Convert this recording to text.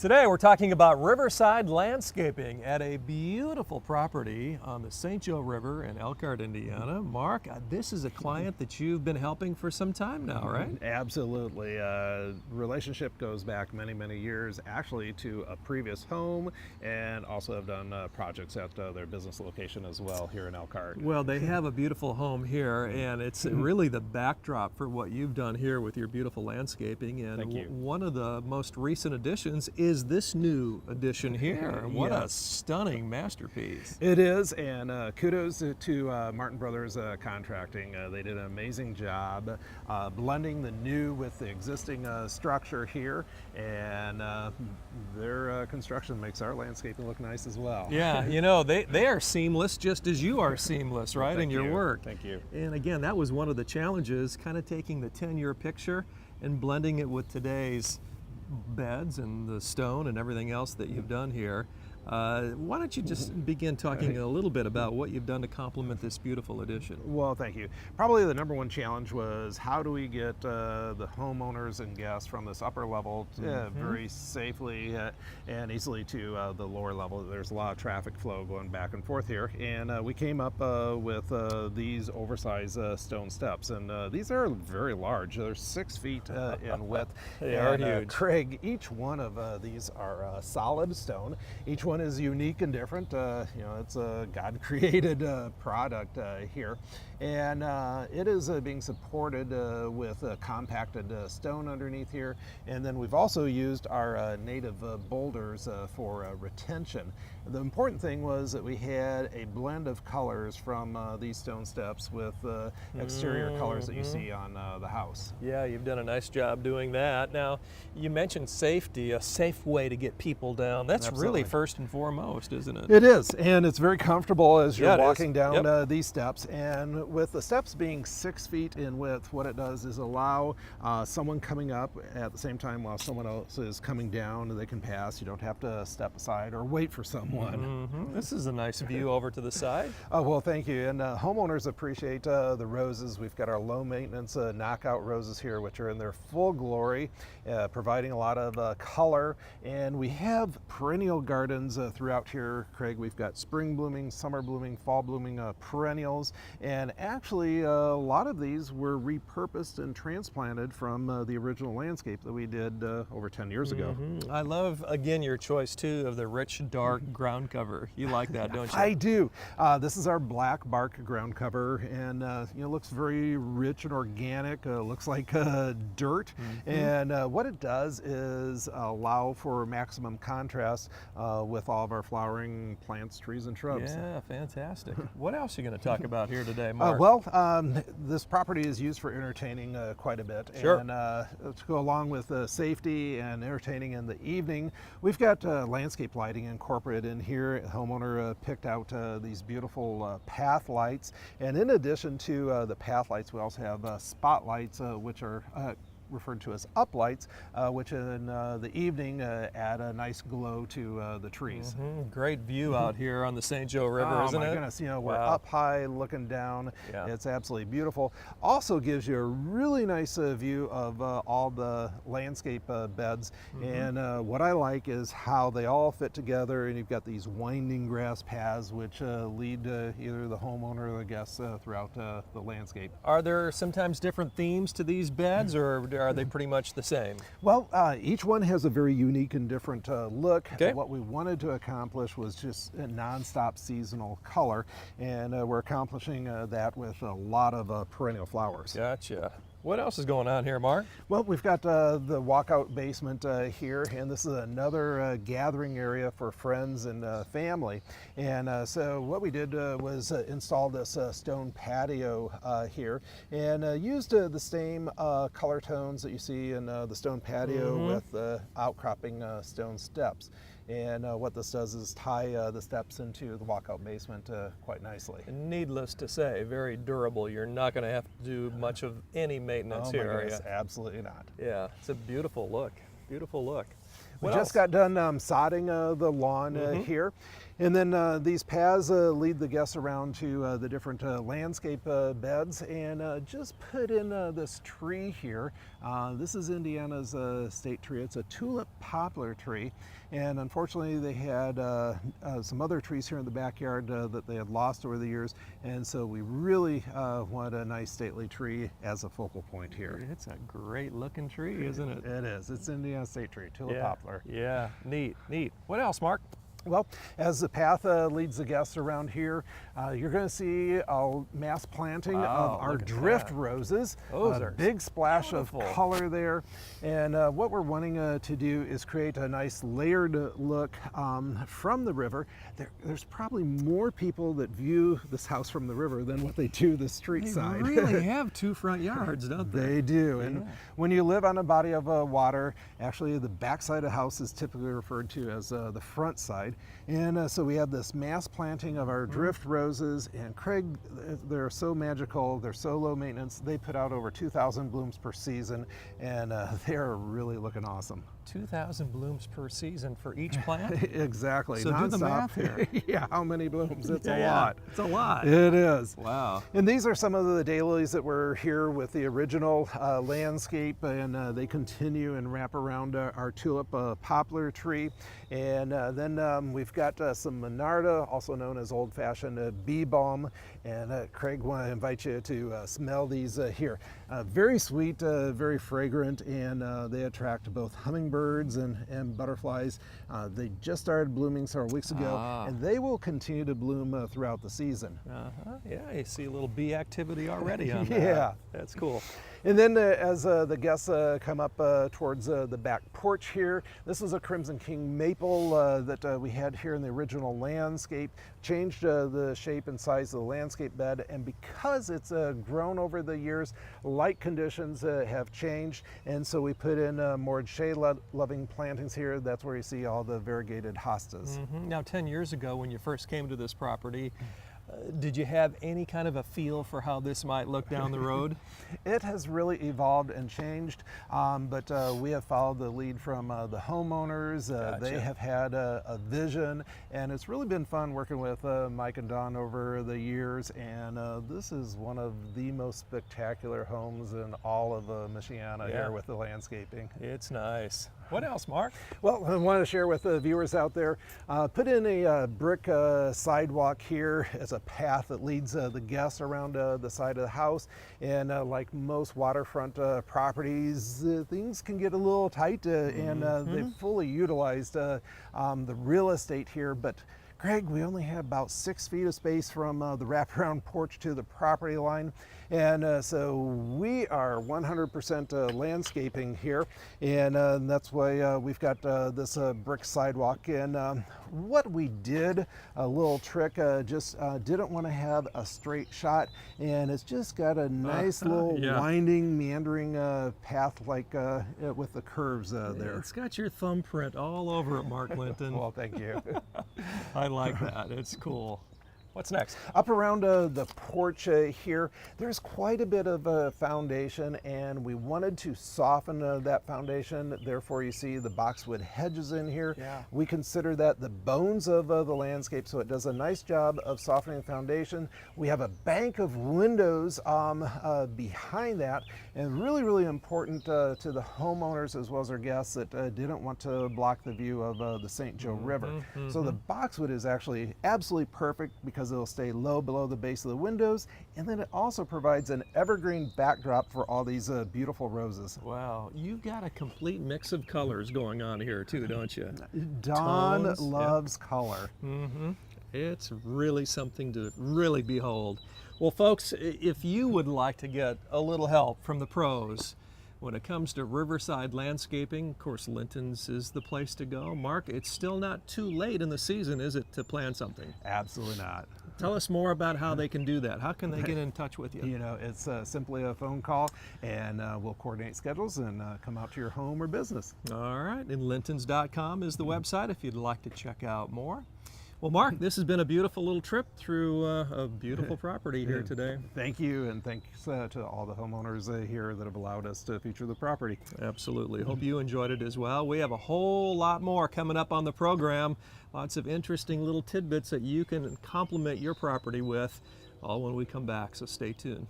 Today we're talking about Riverside landscaping at a beautiful property on the St. Joe River in Elkhart, Indiana. Mark, this is a client that you've been helping for some time now, right? Absolutely. Relationship goes back many, many years, actually to a previous home, and also have done projects at their business location as well here in Elkhart. Well, they have a beautiful home here, and it's really the backdrop for what you've done here with your beautiful landscaping. And Thank you. One of the most recent additions is this new addition here. What a stunning masterpiece. It is, and kudos to Martin Brothers Contracting. They did an amazing job blending the new with the existing structure here, and their construction makes our landscaping look nice as well. Yeah, you know, they are seamless just as you are seamless, right, in your work. Thank you. And again, that was one of the challenges, kind of taking the 10-year picture and blending it with today's beds and the stone and everything else that you've done here. Why don't you just begin talking a little bit about what you've done to complement this beautiful addition? Well, thank you. Probably the number one challenge was how do we get the homeowners and guests from this upper level very safely and easily to the lower level. There's a lot of traffic flow going back and forth here, and we came up with these oversized stone steps, and these are very large. They're 6 feet in width. They are huge. Craig, each one of these are solid stone. Each one is unique and different. You know, it's a God-created product here, and it is being supported with compacted stone underneath here. And then we've also used our native boulders for retention. The important thing was that we had a blend of colors from these stone steps with exterior colors that you see on the house. Yeah, you've done a nice job doing that. Now, you mentioned safety, a safe way to get people down. That's Absolutely. really first and foremost, isn't it? It is, and it's very comfortable as you're walking down Yep. these steps. And with the steps being 6 feet in width, what it does is allow someone coming up at the same time while someone else is coming down, they can pass. You don't have to step aside or wait for someone. This is a nice view over to the side. Oh, well, thank you. And homeowners appreciate the roses. We've got our low maintenance knockout roses here, which are in their full glory, providing a lot of color. And we have perennial gardens throughout here, Craig. We've got spring blooming, summer blooming, fall blooming perennials. And actually, a lot of these were repurposed and transplanted from the original landscape that we did over 10 years ago. I love, again, your choice, too, of the rich, dark ground cover. You like that, don't you? I do. This is our black bark ground cover, and you know, looks very rich and organic. Looks like dirt, and what it does is allow for maximum contrast with all of our flowering plants, trees, and shrubs. Yeah, fantastic. What else are you going to talk about here today, Mark? This property is used for entertaining quite a bit, Sure. and to go along with safety and entertaining in the evening, we've got landscape lighting incorporated in here. The homeowner picked out these beautiful path lights, and in addition to the path lights, we also have spotlights, which are referred to as uplights, which in the evening add a nice glow to the trees. Great view out here on the St. Joe River, Oh isn't my it? goodness, you know, we're Wow. up high looking down. Yeah. It's absolutely beautiful. Also gives you a really nice view of all the landscape beds. And what I like is how they all fit together, and you've got these winding grass paths which lead either the homeowner or the guests throughout the landscape. Are there sometimes different themes to these beds, or are they pretty much the same? Well, each one has a very unique and different look. Okay. What we wanted to accomplish was just a nonstop seasonal color, and we're accomplishing that with a lot of perennial flowers. Gotcha. What else is going on here, Mark? Well, we've got the walkout basement here, and this is another gathering area for friends and family. And so what we did was install this stone patio here, and used the same color tones that you see in the stone patio with outcropping stone steps. And what this does is tie the steps into the walkout basement quite nicely. Needless to say, very durable. You're not going to have to do much of any maintenance Oh here, my are you? goodness, absolutely not. Yeah, it's a beautiful look. Beautiful look. We What just else? got done sodding the lawn here. And then these paths lead the guests around to the different landscape beds, and just put in this tree here. This is Indiana's state tree. It's a tulip poplar tree, and unfortunately they had some other trees here in the backyard that they had lost over the years, and so we really want a nice stately tree as a focal point here. It's a great looking tree, isn't it? It is. It's Indiana state tree, tulip poplar. Yeah, neat, neat. What else, Mark? Well, as the path leads the guests around here, you're going to see a mass planting of our drift roses. Those A are big splash beautiful. of color there. And what we're wanting to do is create a nice layered look from the river. There's probably more people that view this house from the river than what they do the street side. They really have two front yards, don't they? They do. And when you live on a body of water, actually the backside of the house is typically referred to as the front side. And so we have this mass planting of our drift roses, and Craig, they're so magical, they're so low maintenance. They put out over 2,000 blooms per season, and they're really looking awesome. 2,000 blooms per season for each plant? Exactly. So do the math here. Yeah, how many blooms? It's a Yeah, lot. It's a lot. It is. Wow. And these are some of the daylilies that were here with the original landscape, and they continue and wrap around our tulip poplar tree. And then we've got some Monarda, also known as old-fashioned bee balm. And Craig, want to invite you to smell these here. Very sweet, very fragrant, and they attract both hummingbirds and butterflies. They just started blooming several weeks ago, and they will continue to bloom throughout the season. Yeah, you see a little bee activity already on that. Yeah. That's cool. And then as the guests come up towards the back porch here, this is a Crimson King maple that we had here in the original landscape. Changed the shape and size of the landscape bed, and because it's grown over the years, light conditions have changed, and so we put in more shade-loving plantings here. That's where you see all the variegated hostas. Now, 10 years ago when you first came to this property, did you have any kind of a feel for how this might look down the road? It has really evolved and changed, but we have followed the lead from the homeowners. They have had a vision, and it's really been fun working with Mike and Don over the years, and this is one of the most spectacular homes in all of Michiana here with the landscaping. It's nice. What else, Mark? Well, I wanted to share with the viewers out there, put in a brick sidewalk here as a path that leads the guests around the side of the house. And like most waterfront properties, things can get a little tight, and they've fully utilized the real estate here. But Greg, we only have about 6 feet of space from the wraparound porch to the property line. And so we are 100% landscaping here, and that's why we've got this brick sidewalk. And what we did, a little trick, just didn't want to have a straight shot, and it's just got a nice little winding, meandering path like with the curves there. It's got your thumbprint all over it, Mark Linton. Well, thank you. I like that. It's cool. What's next? Up around the porch here, there's quite a bit of foundation, and we wanted to soften that foundation. Therefore, you see the boxwood hedges in here. Yeah. We consider that the bones of the landscape, so it does a nice job of softening the foundation. We have a bank of windows behind that, and really, really important to the homeowners as well as our guests that didn't want to block the view of the St. Joe River. So the boxwood is actually absolutely perfect because it'll stay low below the base of the windows, and then it also provides an evergreen backdrop for all these beautiful roses. Wow, you've got a complete mix of colors going on here too, don't you? Don Tones, loves color. It's really something to really behold. Well, folks, if you would like to get a little help from the pros when it comes to Riverside landscaping, of course, Linton's is the place to go. Mark, it's still not too late in the season, is it, to plan something? Absolutely not. Tell us more about how they can do that. How can they get in touch with you? You know, it's simply a phone call, and we'll coordinate schedules and come out to your home or business. All right, and lintons.com is the website if you'd like to check out more. Well, Mark, this has been a beautiful little trip through a beautiful property here today. Thank you, and thanks to all the homeowners here that have allowed us to feature the property. Absolutely. Hope you enjoyed it as well. We have a whole lot more coming up on the program. Lots of interesting little tidbits that you can complement your property with, all when we come back, so stay tuned.